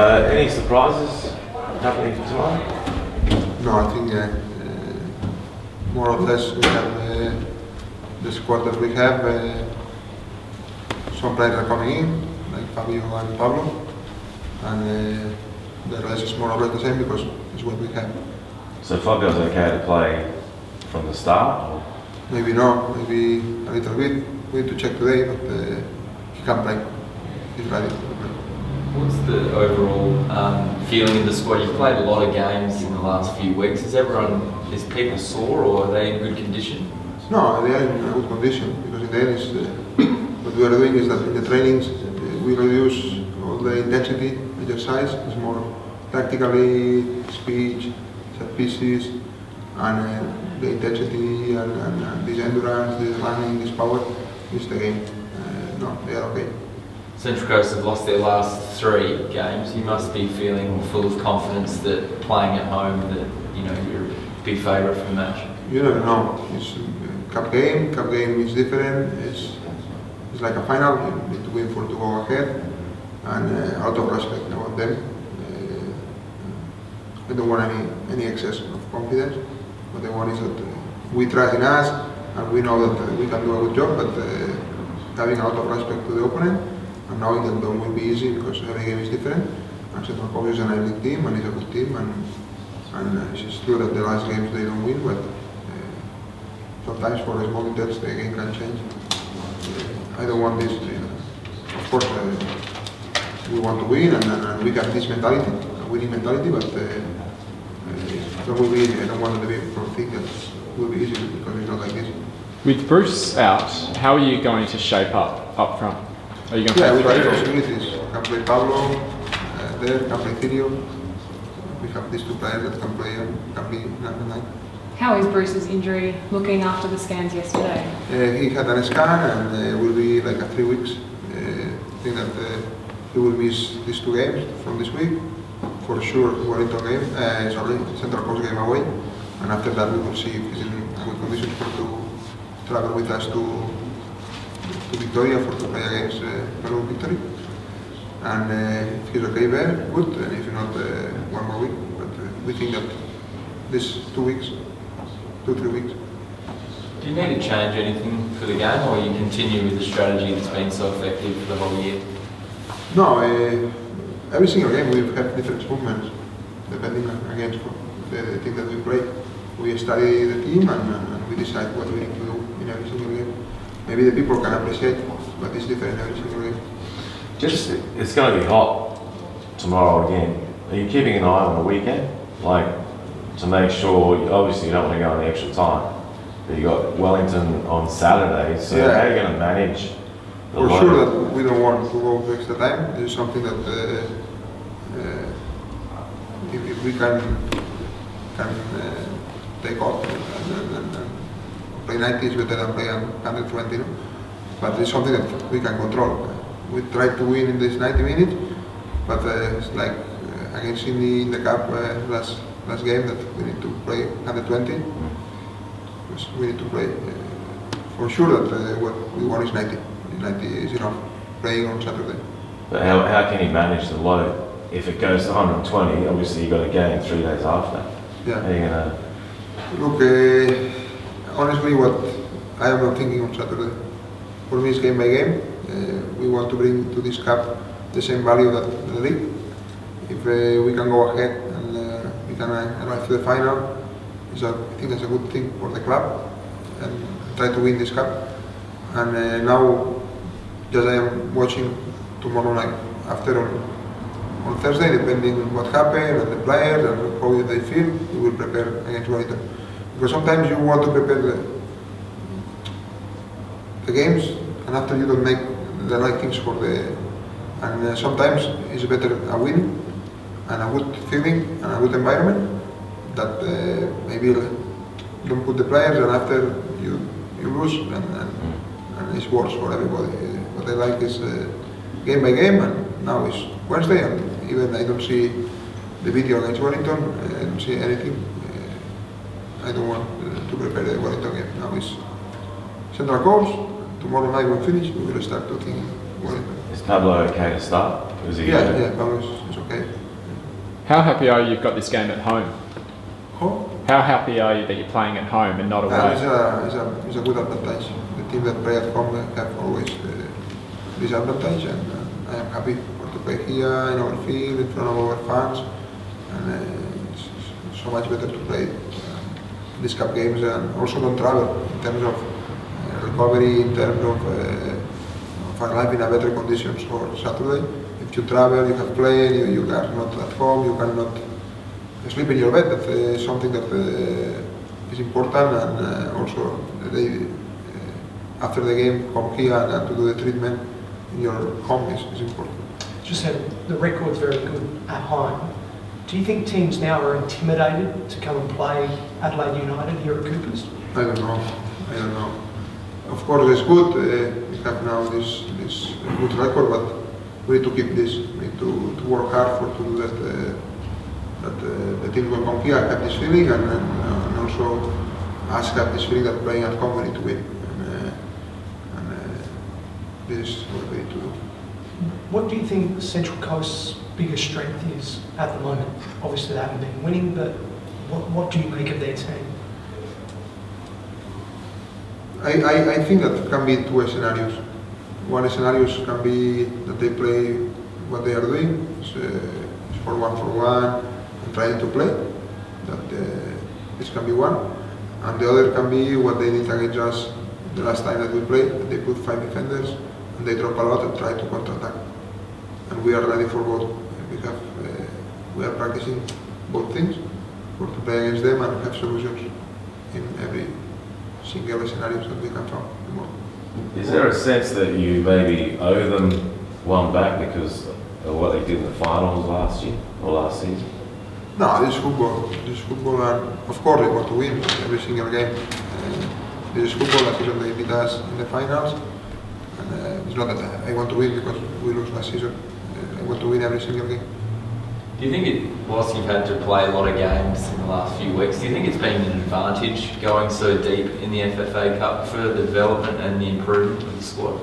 Any surprises happening for tomorrow? No, I think more or less we have the squad that we have. Some players are coming in, like Fabio and Pablo, and the rest is more or less the same because it's what we have. So Fabio's okay to play from the start? Or? Maybe no, maybe a little bit. We need to check today, but he can play. He's ready to play. What's the overall feeling in the squad? You've played a lot of games in the last few weeks. Is people sore or are they in good condition? No, they are in a good condition because in the end, what we are doing is that in the trainings we reduce all the intensity, exercise. It's more tactically, speech, set pieces, and the intensity and this endurance, this running, this power is the game. No, they are okay. Central Coast have lost their last 3 games. You must be feeling full of confidence that playing at home, that you're a big favourite for the match. You never know. It's a cup game. Cup game is different. It's like a final. You need to win to go ahead. And out of respect about them, I don't want any excess of confidence. What I want is that we trust in us and we know that we can do a good job. But having out of respect to the opponent. And knowing that it will be easy because every game is different, and Central Coast is an elite team and it's a good team, and it's true that the last games they don't win, but sometimes for small details the game can change. I don't want this. Of course, we want to win and we have this mentality, a winning mentality, but I don't want the people to think that it will be easy because it's not like this. With Bruce out, how are you going to shape up front? Are you going to we play have 3? possibilities. Can play Pablo there, can play Thirio. We have these 2 players that can play and can be number 9. How is Bruce's injury looking after the scans yesterday? He had a scan and it will be like 3 weeks. I think that he will miss these 2 games from this week. For sure, Wellington game, Central Coast game away. And after that we will see if he's in good conditions to travel with us to Victoria to play against Peru Victory. And if he's okay there, good, and if not, 1 more week. But we think that this 2 weeks, 2-3 weeks. Do you need to change anything for the game, or you continue with the strategy that's been so effective for the whole year? No, every single game we have different movements depending against the team that we play. We study the team and we decide what we need to do in every single game. Maybe the people can appreciate, but it's different every single game. It's going to be hot tomorrow again. Are you keeping an eye on the weekend, like to make sure? Obviously, you don't want to go on the extra time, but you got Wellington on Saturday. So how are you going to manage? For sure that we don't want to go to extra time. This is something that if we can take off and play 90 is better than play 120, no? But it's something that we can control. We try to win in this 90 minutes, but it's like against Sydney in the cup last game that we need to play 120. We need to play for sure that what we want is 90. 90 is enough playing on Saturday. But how can you manage the load? If it goes to 120, obviously you've got a game 3 days after. Yeah. How are you going to... Look, honestly, what I am not thinking on Saturday. For me, it's game by game. We want to bring to this cup the same value that the league. If we can go ahead and we can arrive to the final, I think that's a good thing for the club and try to win this cup. And now, just I am watching tomorrow night after on Thursday, depending on what happened and the players and how they feel, we will prepare against Wellington. Because sometimes you want to prepare the games, and after you don't make the right things for the. And sometimes it's better a win and a good feeling and a good environment that maybe don't put the players, and after you lose and it's worse for everybody. What I like is game by game, and now it's Wednesday, and even I don't see the video against Wellington. I don't see anything. I don't want to prepare the Wellington game. Now it's Central Coast. Tomorrow night we finish. We will start talking Wellington. Is Pablo okay to start? Is he? Yeah, Pablo is okay. How happy are you you've got this game at home? Oh, How happy are you that you're playing at home and not away? it's a good advantage. The team that play at home have always this advantage, and I am happy to play here in our field in front of our fans, and it's so much better to play these cup games and also don't travel in terms of recovery, in terms of arriving in a better conditions for Saturday. If you travel, you have played, you are not at home, you cannot sleep in your bed. That's something that is important, and also they, after the game, come here and to do the treatment in your home is important. Just said the record's very good at home. Do you think teams now are intimidated to come and play Adelaide United here at Coopers? I don't know. Of course, it's good. We have now this good record, but we need to keep this. We need to work hard to do that. That the team will come here, have this feeling, and also us have this feeling that playing at home we need to win. This is what we need to do. What do you think Central Coast's biggest strength is at the moment? Obviously they haven't been winning, but what do you make of their team? I think that can be two scenarios. One scenario can be that they play what they are doing, it's for one, and trying to play. This can be one. And the other can be what they did against us the last time that we played. They put 5 defenders, and they drop a lot and try to counter-attack. And we are ready for both. We are practicing both things for to play against them and have solutions in every single scenario that we can find. Is there a sense that you maybe owe them one back because of what they did in the finals last year or last season? No, this is football. And of course they want to win every single game. This is football. Last season they beat us in the finals. And it's not that I want to win because we lose last season. I want to win every single game. Do you think whilst you've had to play a lot of games in the last few weeks, do you think it's been an advantage going so deep in the FFA Cup for the development and the improvement of the squad?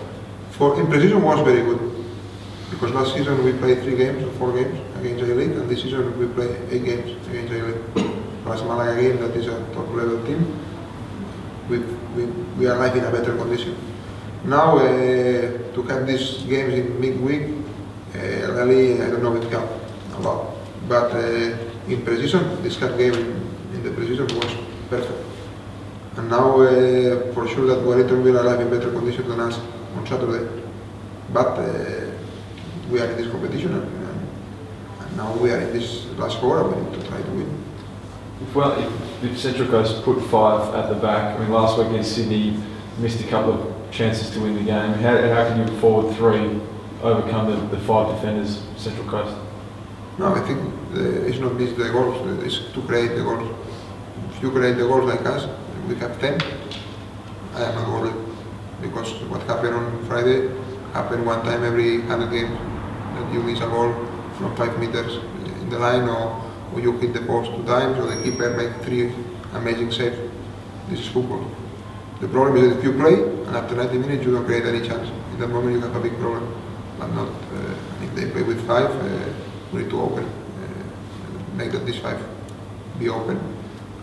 In pre-season was very good because last season we played 3 games or 4 games against A-League, and this season we play 8 games against A-League. Plus Malaga game, that is a top level team. We arrive in a better condition. Now to have these games in midweek, really I don't know if it helped a lot. But in pre-season, this cup game in the pre-season was perfect. And now for sure that Wellington will arrive in better condition than us on Saturday. But we are in this competition, and now we are in this last 4 and we need to try to win. If Central Coast put 5 at the back, I mean last week against Sydney missed a couple of chances to win the game. How can you forward 3 overcome the 5 defenders Central Coast? No, I think it's not miss the goals, it's to create the goals. If you create the goals like us, we have 10, I am not worried. Because what happened on Friday happened one time every 100 games, that you miss a goal from 5 meters in the line, or you hit the post 2 times, or the keeper make 3 amazing saves. This is football. The problem is that if you play, and after 90 minutes you don't create any chance. In that moment you have a big problem. But not, if they play with 5, we need to open, make that this 5 be open.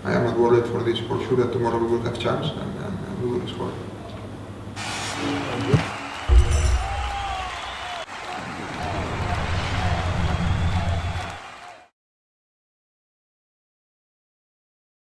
I am not worried for this, for sure that tomorrow we will have chance and we will score.